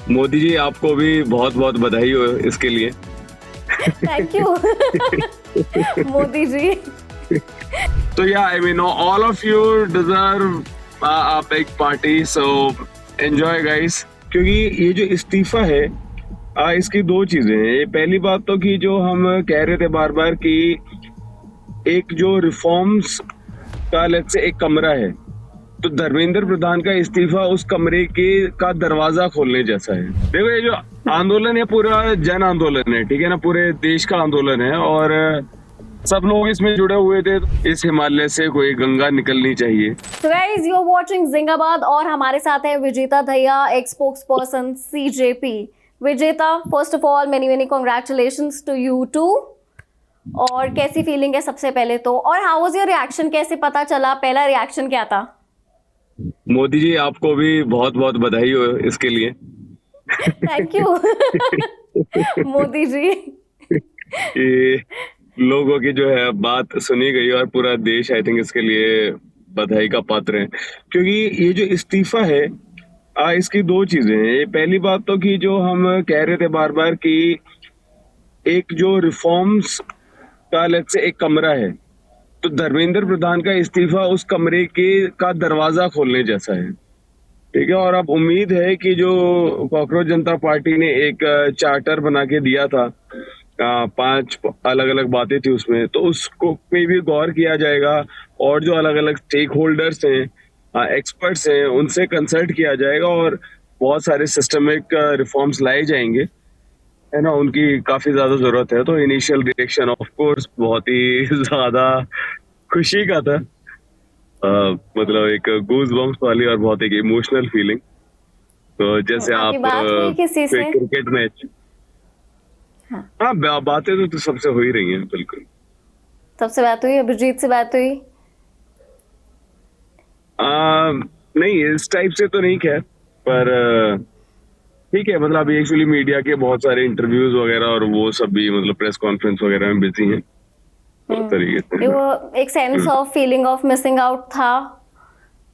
मोदी जी, आपको भी बहुत बहुत बधाई हो इसके लिए। Thank you Modi ji. तो या I mean all of you deserve a big party, so enjoy guys। क्योंकि ये जो इस्तीफा है, इसकी दो चीजें हैं। ये पहली बात तो कि जो हम कह रहे थे बार बार कि एक जो रिफॉर्म्स का लेट्स से एक कमरा है, तो धर्मेंद्र प्रधान का इस्तीफा उस कमरे के का दरवाजा खोलने जैसा है। देखो, ये जो आंदोलन है पूरा जन आंदोलन है, ठीक है ना, पूरे देश का आंदोलन है और सब लोग इसमें जुड़े हुए थे। इस हिमालय से कोई गंगा निकलनी चाहिए। So guys, you're watching जिंगाबाद और हमारे साथ है विजेता दहिया, एक spokesperson CJP। Vijeta, first of all many congratulations to you too. और कैसी फीलिंग है सबसे पहले तो, और हाउ वाज योर रिएक्शन, कैसे पता चला, पहला रिएक्शन क्या था? मोदी जी, आपको भी बहुत बहुत बधाई हो इसके लिए। Thank you Modi ji. कि लोगों की जो है बात सुनी गई और पूरा देश आई थिंक इसके लिए बधाई का पात्र है। क्योंकि ये जो इस्तीफा है, इसकी दो चीजें हैं। ये पहली बात तो कि जो हम कह रहे थे बार बार कि एक जो रिफॉर्म्स का लेट्स से एक कमरा है, तो धर्मेंद्र प्रधान का इस्तीफा उस कमरे के का दरवाजा खोलने जैसा है, ठीक है। और अब उम्मीद है कि जो कॉकरोच जनता पार्टी ने एक चार्टर बना के दिया था, 5 अलग अलग बातें थी उसमें, तो उसको पे भी गौर किया जाएगा और जो अलग अलग स्टेक होल्डर्स हैं, एक्सपर्ट्स हैं, उनसे कंसल्ट किया जाएगा और बहुत सारे सिस्टमिक रिफॉर्म्स लाए जाएंगे, है ना। उनकी काफी ज्यादा जरूरत है। तो इनिशियल रिएक्शन ऑफ कोर्स बहुत ही ज्यादा खुशी का था, मतलब एक गूज बम्प्स वाली और बहुत एक इमोशनल फीलिंग। तो जैसे आपकी आप बात हुई किसी से? क्रिकेट मैच, हाँ बातें तो सबसे हो ही रही हैं, बिल्कुल। सबसे बात हुई, अभिजीत से बात हुई? नहीं, इस टाइप से तो नहीं, खैर, पर ठीक है। मतलब अभी एक्चुअली मीडिया के बहुत सारे इंटरव्यूज वगैरह और वो सब भी, मतलब प्रेस कॉन्फ्रेंस वगैरह में बिजी हैं, उस तरीके से। वो एक sense of feeling of missing out था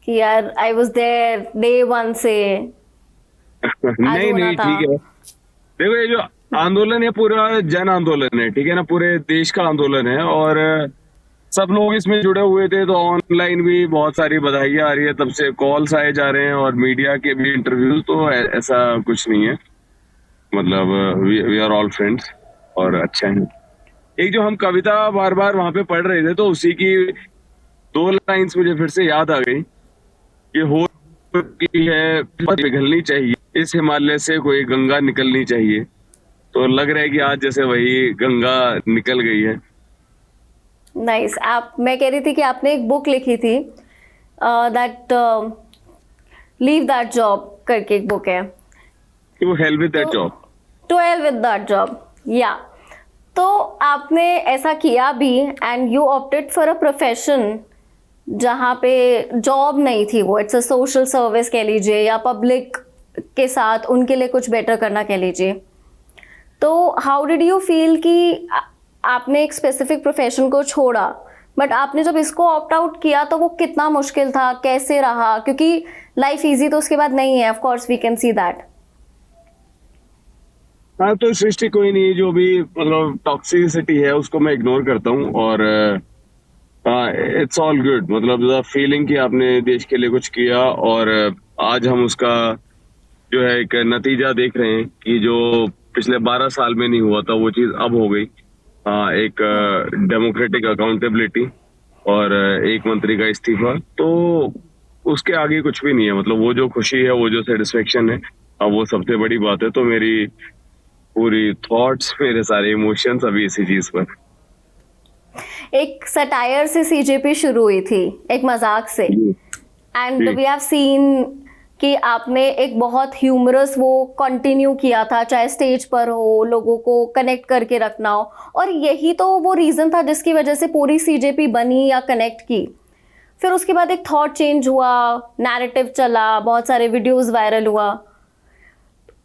कि यार आई वाज देयर डे 1 से। नहीं, ठीक है। देखो, ये जो आंदोलन है पूरा जन आंदोलन है, ठीक है ना, पूरे देश का आंदोलन है और सब लोग इसमें जुड़े हुए थे। तो ऑनलाइन भी बहुत सारी बधाइयां आ रही है, तब से कॉल्स आए जा रहे हैं और मीडिया के भी इंटरव्यूज। तो ऐसा कुछ नहीं है, मतलब वी आर ऑल फ्रेंड्स और अच्छा है। एक जो हम कविता बार बार वहां पे पढ़ रहे थे, तो उसी की 2 लाइन्स मुझे फिर से याद आ गई। ये हो की है पिघलनी चाहिए, इस हिमालय से कोई गंगा निकलनी चाहिए। तो लग रहा है कि आज जैसे वही गंगा निकल गई है। नाइस। मैं कह रही थी कि आपने एक बुक लिखी थी, दैट लीव दैट जॉब करके एक बुक है। To hell with that job. To hell with that job, या। तो आपने ऐसा किया भी and you opted for a profession जहाँ पे जॉब नहीं थी, वो इट्स अ सोशल सर्विस कह लीजिए या पब्लिक के साथ उनके लिए कुछ बेटर करना कह लीजिए। तो हाउ डिड यू फील कि आपने एक स्पेसिफिक प्रोफेशन को छोड़ा, बट आपने जब इसको ऑप्ट आउट किया तो वो कितना मुश्किल था, कैसे रहा? क्योंकि लाइफ इजी तो उसके बाद नहीं है, of course we can see that. हाँ, तो सृष्टि कोई नहीं, जो भी मतलब टॉक्सिसिटी है उसको मैं इग्नोर करता हूँ और इट्स ऑल गुड। मतलब द फीलिंग कि आपने देश के लिए कुछ किया और आज हम उसका जो है एक नतीजा देख रहे हैं कि जो पिछले 12 साल में नहीं हुआ था वो चीज अब हो गई। एक डेमोक्रेटिक अकाउंटेबिलिटी और एक मंत्री का इस्तीफा, तो उसके आगे कुछ भी नहीं है। मतलब वो जो खुशी है, वो जो सेटिस्फेक्शन है, वो सबसे बड़ी बात है। तो मेरी पूरी थॉट्स, मेरे सारे इमोशंस अभी इसी चीज पर। एक सटायर से CJP शुरू हुई थी, एक मजाक से, एंड वी हैव सीन कि आपने एक बहुत ह्यूमरस वो कंटिन्यू किया था, चाहे स्टेज पर हो, लोगों को कनेक्ट करके रखना हो, और यही तो वो रीज़न था जिसकी वजह से पूरी CJP बनी या कनेक्ट की। फिर उसके बाद एक थॉट चेंज हुआ, नैरेटिव चला, बहुत सारे वीडियोस वायरल हुआ,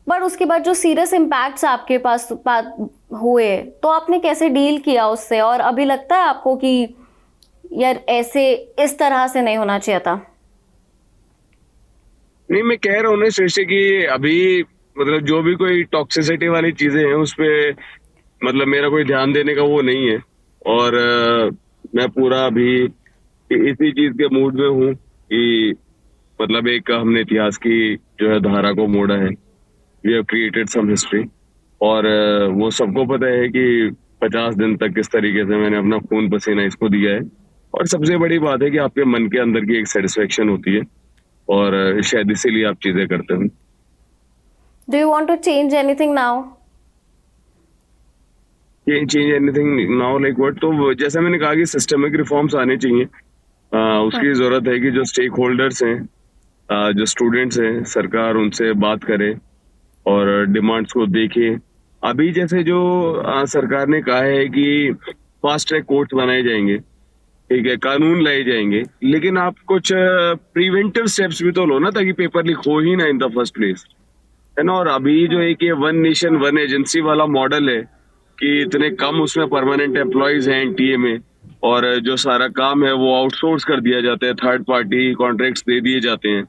बट उसके बाद जो सीरियस इम्पैक्ट्स आपके पास हुए तो आपने कैसे डील किया उससे? और अभी लगता है आपको कि यार ऐसे इस तरह से नहीं होना चाहिए था? नहीं, मैं कह रहा हूँ ना सृष्टि की, अभी मतलब जो भी कोई टॉक्सिसिटी वाली चीजें हैं उस पे मतलब मेरा कोई ध्यान देने का वो नहीं है। और मैं पूरा अभी इसी चीज के मूड में हूँ कि मतलब एक हमने इतिहास की जो है धारा को मोड़ा है। We have created some history. और वो सबको पता है कि 50 दिन तक किस तरीके से मैंने अपना खून पसीना इसको दिया है। और सबसे बड़ी बात है कि आपके मन के अंदर की एक सेटिस्फेक्शन होती है और शायद इसीलिए आप चीजें करते हो। Do you want to change anything now? Change anything now like what? तो जैसे मैंने कहा कि सिस्टमिक रिफॉर्म्स आने चाहिए। उसकी जरूरत है कि जो स्टेक होल्डर्स हैं, जो स्टूडेंट्स हैं, सरकार उनसे बात करे और डिमांड्स को देखे। अभी जैसे जो सरकार ने कहा है कि फास्ट ट्रैक कोर्ट बनाए जाएंगे, ठीक है, कानून लाए जाएंगे, लेकिन आप कुछ प्रिवेंटिव स्टेप्स भी तो लो ना, ताकि पेपर लीक हो ही ना इन द फर्स्ट प्लेस, है ना। और अभी जो एक ये वन नेशन वन एजेंसी वाला मॉडल है कि इतने कम उसमें परमानेंट एम्प्लॉयज हैं एनटीए में, और जो सारा काम है वो आउटसोर्स कर दिया जाता है, थर्ड पार्टी कॉन्ट्रैक्ट्स दे दिए जाते हैं,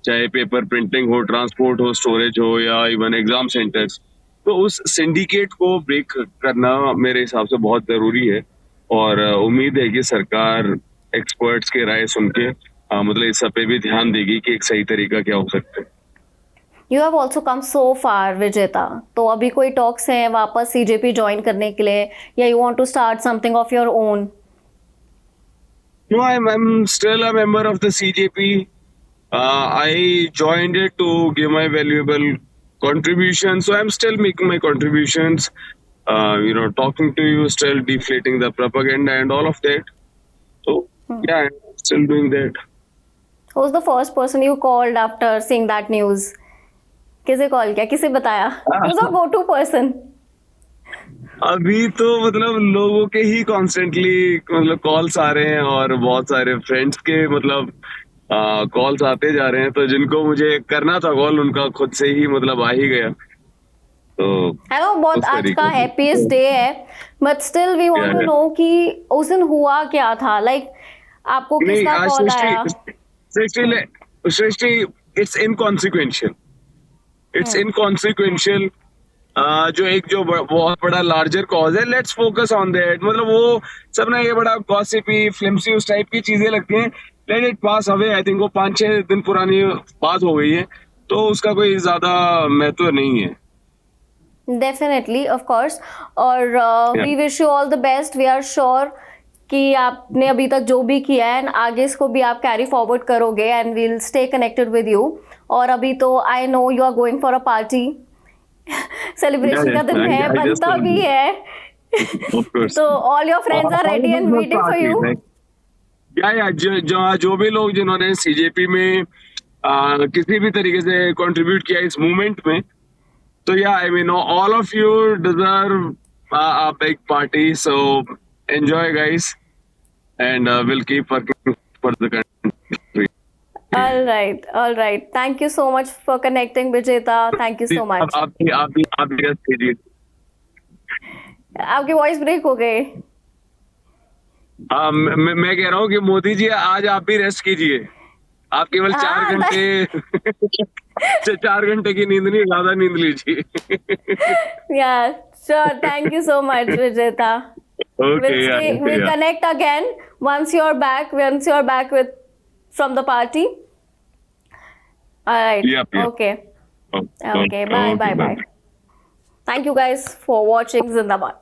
चाहे पेपर प्रिंटिंग हो, ट्रांसपोर्ट हो, स्टोरेज हो, या इवन एग्जाम सेंटर्स। तो उस सिंडिकेट को ब्रेक करना मेरे हिसाब से बहुत जरूरी है। और उम्मीद है कि सरकार एक्सपर्ट्स के राय सुन के मतलब इस सब पे भी ध्यान देगी कि एक सही तरीका क्या हो सकता है। You have also come so far, विजेता। तो अभी कोई टॉक्स हैं वापस सीजेपी ज्वाइन करने के लिए, या you want to start something of your own? No, I'm still a member of the CJP. I joined it to give my valuable contribution, so I'm still making my contributions. Talking to you, still deflating the propaganda and all of that. So yeah, I'm still doing that. Who's the first person you called after seeing that news? किसे call किया, किसे बताया? Who's the go-to person? अभी तो मतलब लोगों के ही constantly मतलब कॉल्स आ रहे हैं, और बहुत सारे फ्रेंड्स के मतलब कॉल्स आते जा रहे हैं। तो जिनको मुझे करना था कॉल, उनका खुद से ही मतलब आ ही गया। तो है ना, बहुत उस आज तरीके का से। हैप्पीएस्ट डे है, but still we want to Yeah. Know कि उस दिन हुआ क्या था, लाइक आपको नहीं, किसका कॉल आया? सृष्टि, इट्स इनकॉन्सिक्वेंशियल। It's inconsequential. जो बहुत बड़ा लार्जर कॉज है, लेट्स फोकस ऑन दैट। मतलब वो सब ना ये बड़ा गॉसिपी फ्लिम्सी उस टाइप की चीजें लगती हैं। Let it pass away. I think वो 5-6 दिन पुरानी बात हो गई है, तो उसका कोई ज्यादा महत्व नहीं है। Definitely, of course. और we wish you all the best. We are sure कि आपने अभी तक जो भी किया है आगे इसको भी आप कैरी फॉरवर्ड करोगे, and we will stay connected with you. और अभी तो I know you are going for a party, celebration का दिन है, बनता भी है। Of course. तो all your friends are ready and waiting for you. या जो भी लोग जिन्होंने सीजेपी में किसी भी तरीके से कंट्रीब्यूट किया इस मूवमेंट में, तो या I mean all of you deserve a big party, so enjoy guys, and we'll keep working for the country. All right. Thank you so much for connecting, Vijeta. Thank you so much. आप भी rest कीजिए। आपकी voice break हो गई। मैं कह रहा हूँ कि मोदी जी आज आप भी रेस्ट कीजिए। आप केवल 4 घंटे 4 घंटे की नींद नहीं, ज्यादा नींद लीजिए। Yeah, sure. Thank you so much, Vijeta. Okay, We'll connect again once you're back from the party. All right. Yep. Okay. Okay. Bye. Thank you guys for watching Zindabad.